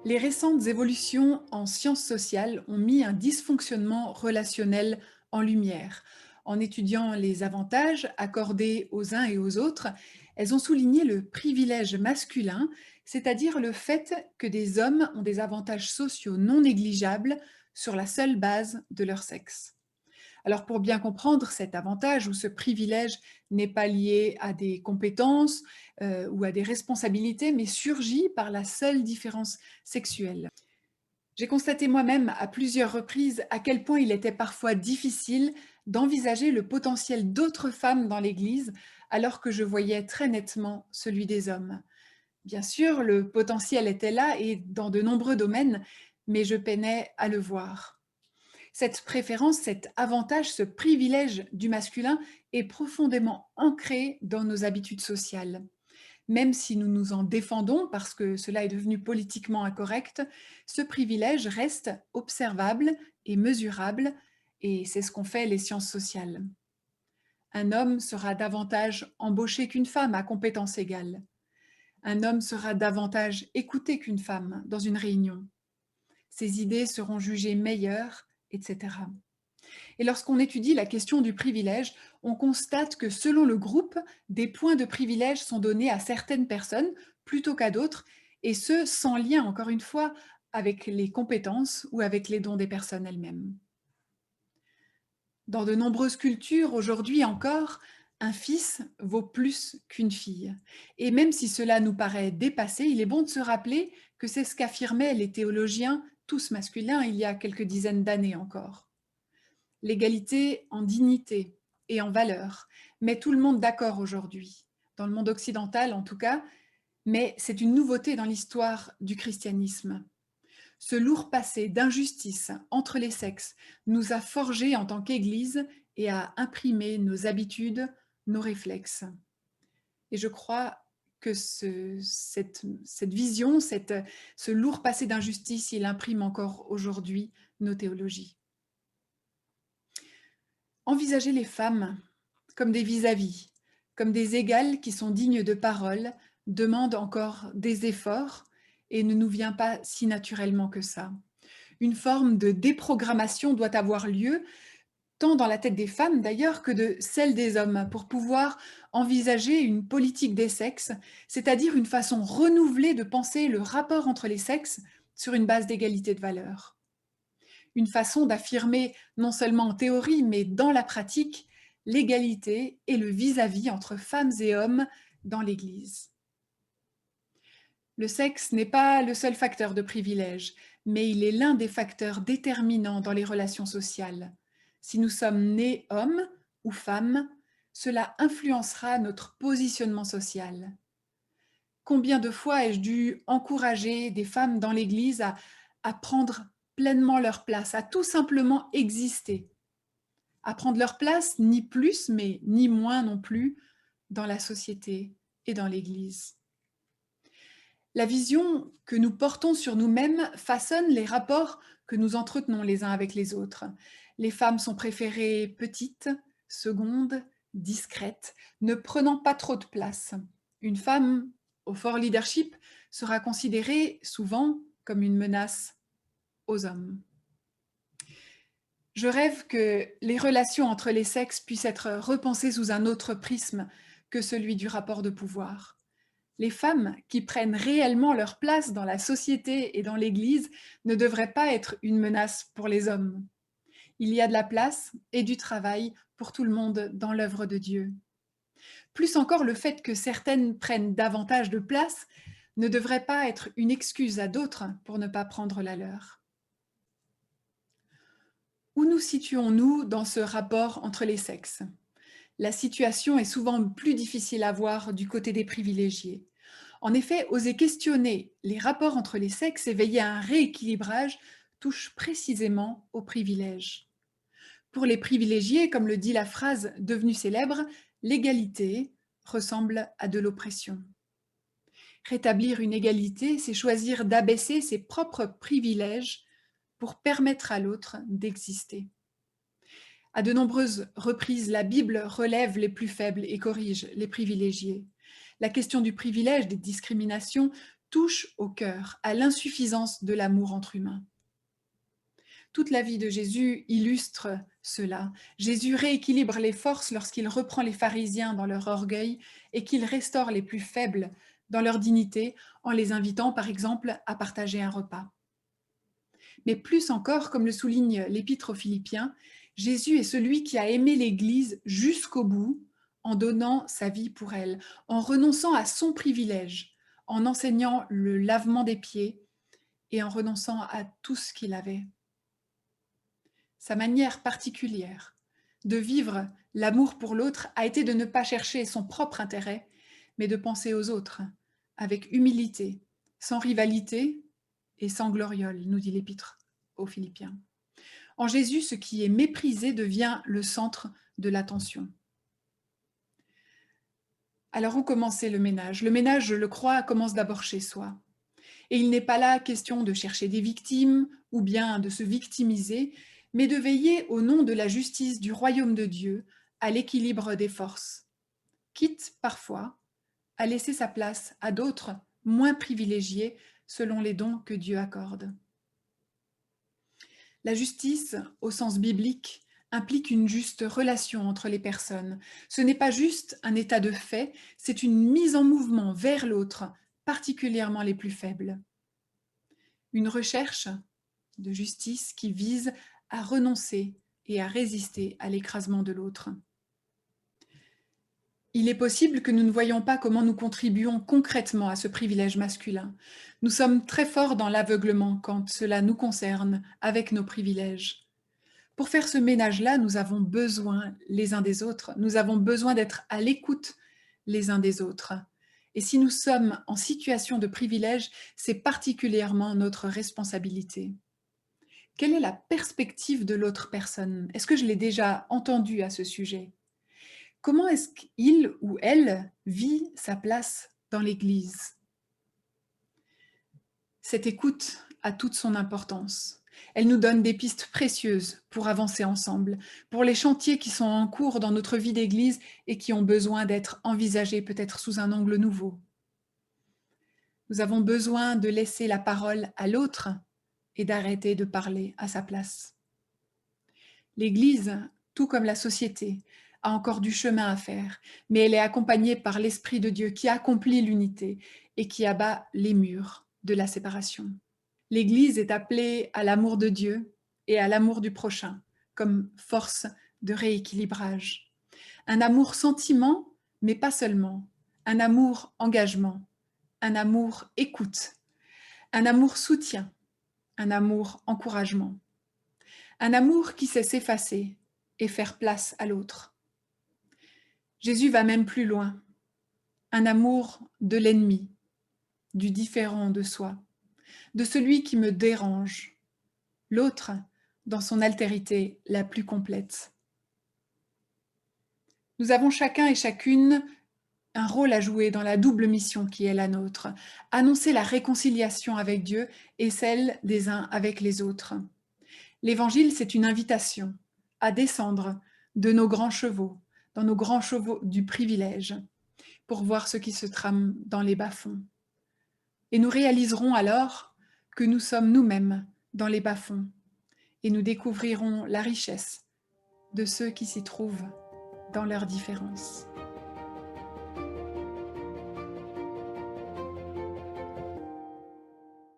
Les récentes évolutions en sciences sociales ont mis un dysfonctionnement relationnel en lumière. En étudiant les avantages accordés aux uns et aux autres, elles ont souligné le privilège masculin, c'est-à-dire le fait que des hommes ont des avantages sociaux non négligeables sur la seule base de leur sexe. Alors pour bien comprendre cet avantage ou ce privilège n'est pas lié à des compétences ou à des responsabilités, mais surgit par la seule différence sexuelle. J'ai constaté moi-même à plusieurs reprises à quel point il était parfois difficile d'envisager le potentiel d'autres femmes dans l'Église alors que je voyais très nettement celui des hommes. Bien sûr, le potentiel était là et dans de nombreux domaines, mais je peinais à le voir. Cette préférence, cet avantage, ce privilège du masculin est profondément ancré dans nos habitudes sociales. Même si nous nous en défendons parce que cela est devenu politiquement incorrect, ce privilège reste observable et mesurable, et c'est ce qu'ont fait les sciences sociales. Un homme sera davantage embauché qu'une femme à compétences égales. Un homme sera davantage écouté qu'une femme dans une réunion. Ses idées seront jugées meilleures, etc. Et lorsqu'on étudie la question du privilège, on constate que selon le groupe, des points de privilège sont donnés à certaines personnes plutôt qu'à d'autres, et ce, sans lien, encore une fois, avec les compétences ou avec les dons des personnes elles-mêmes. Dans de nombreuses cultures, aujourd'hui encore, un fils vaut plus qu'une fille. Et même si cela nous paraît dépassé, il est bon de se rappeler que c'est ce qu'affirmaient les théologiens, tous masculins, il y a quelques dizaines d'années encore. L'égalité en dignité et en valeur met tout le monde d'accord aujourd'hui, dans le monde occidental en tout cas, mais c'est une nouveauté dans l'histoire du christianisme. Ce lourd passé d'injustice entre les sexes nous a forgés en tant qu'Église et a imprimé nos habitudes, nos réflexes. Et je crois que cette vision, ce lourd passé d'injustice, il imprime encore aujourd'hui nos théologies. Envisager les femmes comme des vis-à-vis, comme des égales qui sont dignes de parole, demande encore des efforts et ne nous vient pas si naturellement que ça. Une forme de déprogrammation doit avoir lieu, tant dans la tête des femmes d'ailleurs que de celle des hommes, pour pouvoir envisager une politique des sexes, c'est-à-dire une façon renouvelée de penser le rapport entre les sexes sur une base d'égalité de valeur. Une façon d'affirmer, non seulement en théorie, mais dans la pratique, l'égalité et le vis-à-vis entre femmes et hommes dans l'Église. Le sexe n'est pas le seul facteur de privilège, mais il est l'un des facteurs déterminants dans les relations sociales. Si nous sommes nés hommes ou femmes, cela influencera notre positionnement social. Combien de fois ai-je dû encourager des femmes dans l'Église à prendre pleinement leur place, à tout simplement exister, à prendre leur place, ni plus, mais ni moins non plus, dans la société et dans l'Église. La vision que nous portons sur nous-mêmes façonne les rapports que nous entretenons les uns avec les autres. Les femmes sont préférées petites, secondes, discrètes, ne prenant pas trop de place. Une femme au fort leadership sera considérée souvent comme une menace aux hommes. Je rêve que les relations entre les sexes puissent être repensées sous un autre prisme que celui du rapport de pouvoir. Les femmes qui prennent réellement leur place dans la société et dans l'Église ne devraient pas être une menace pour les hommes. Il y a de la place et du travail pour tout le monde dans l'œuvre de Dieu. Plus encore, le fait que certaines prennent davantage de place ne devrait pas être une excuse à d'autres pour ne pas prendre la leur. Où nous situons-nous dans ce rapport entre les sexes? La situation est souvent plus difficile à voir du côté des privilégiés. En effet, oser questionner les rapports entre les sexes et veiller à un rééquilibrage touche précisément aux privilèges. Pour les privilégiés, comme le dit la phrase devenue célèbre, l'égalité ressemble à de l'oppression. Rétablir une égalité, c'est choisir d'abaisser ses propres privilèges pour permettre à l'autre d'exister. À de nombreuses reprises, la Bible relève les plus faibles et corrige les privilégiés. La question du privilège, des discriminations, touche au cœur, à l'insuffisance de l'amour entre humains. Toute la vie de Jésus illustre cela. Jésus rééquilibre les forces lorsqu'il reprend les pharisiens dans leur orgueil et qu'il restaure les plus faibles dans leur dignité en les invitant par exemple à partager un repas. Mais plus encore, comme le souligne l'Épître aux Philippiens, Jésus est celui qui a aimé l'Église jusqu'au bout en donnant sa vie pour elle, en renonçant à son privilège, en enseignant le lavement des pieds et en renonçant à tout ce qu'il avait. Sa manière particulière de vivre l'amour pour l'autre a été de ne pas chercher son propre intérêt, mais de penser aux autres, avec humilité, sans rivalité et sans gloriole, nous dit l'Épître aux Philippiens. En Jésus, ce qui est méprisé devient le centre de l'attention. Alors où commencer le ménage? Le ménage, je le crois, commence d'abord chez soi. Et il n'est pas là question de chercher des victimes ou bien de se victimiser, mais de veiller au nom de la justice du royaume de Dieu à l'équilibre des forces, quitte parfois à laisser sa place à d'autres moins privilégiés selon les dons que Dieu accorde. La justice, au sens biblique, implique une juste relation entre les personnes. Ce n'est pas juste un état de fait, c'est une mise en mouvement vers l'autre, particulièrement les plus faibles. Une recherche de justice qui vise à renoncer et à résister à l'écrasement de l'autre. Il est possible que nous ne voyions pas comment nous contribuons concrètement à ce privilège masculin. Nous sommes très forts dans l'aveuglement quand cela nous concerne avec nos privilèges. Pour faire ce ménage-là, nous avons besoin les uns des autres, nous avons besoin d'être à l'écoute les uns des autres. Et si nous sommes en situation de privilège, c'est particulièrement notre responsabilité. Quelle est la perspective de l'autre personne? Est-ce que je l'ai déjà entendu à ce sujet? Comment est-ce qu'il ou elle vit sa place dans l'Église? Cette écoute a toute son importance. Elle nous donne des pistes précieuses pour avancer ensemble, pour les chantiers qui sont en cours dans notre vie d'Église et qui ont besoin d'être envisagés peut-être sous un angle nouveau. Nous avons besoin de laisser la parole à l'autre et d'arrêter de parler à sa place. L'Église, tout comme la société, a encore du chemin à faire, mais elle est accompagnée par l'Esprit de Dieu qui accomplit l'unité et qui abat les murs de la séparation. L'Église est appelée à l'amour de Dieu et à l'amour du prochain comme force de rééquilibrage. Un amour sentiment, mais pas seulement. Un amour engagement, un amour écoute, un amour soutien, un amour encouragement. Un amour qui sait s'effacer et faire place à l'autre. Jésus va même plus loin. Un amour de l'ennemi, du différent de soi, de celui qui me dérange, l'autre dans son altérité la plus complète. Nous avons chacun et chacune un rôle à jouer dans la double mission qui est la nôtre, annoncer la réconciliation avec Dieu et celle des uns avec les autres. L'Évangile, c'est une invitation à descendre de nos grands chevaux, dans nos grands chevaux du privilège, pour voir ce qui se trame dans les bas-fonds. Et nous réaliserons alors que nous sommes nous-mêmes dans les bas-fonds, et nous découvrirons la richesse de ceux qui s'y trouvent dans leurs différences.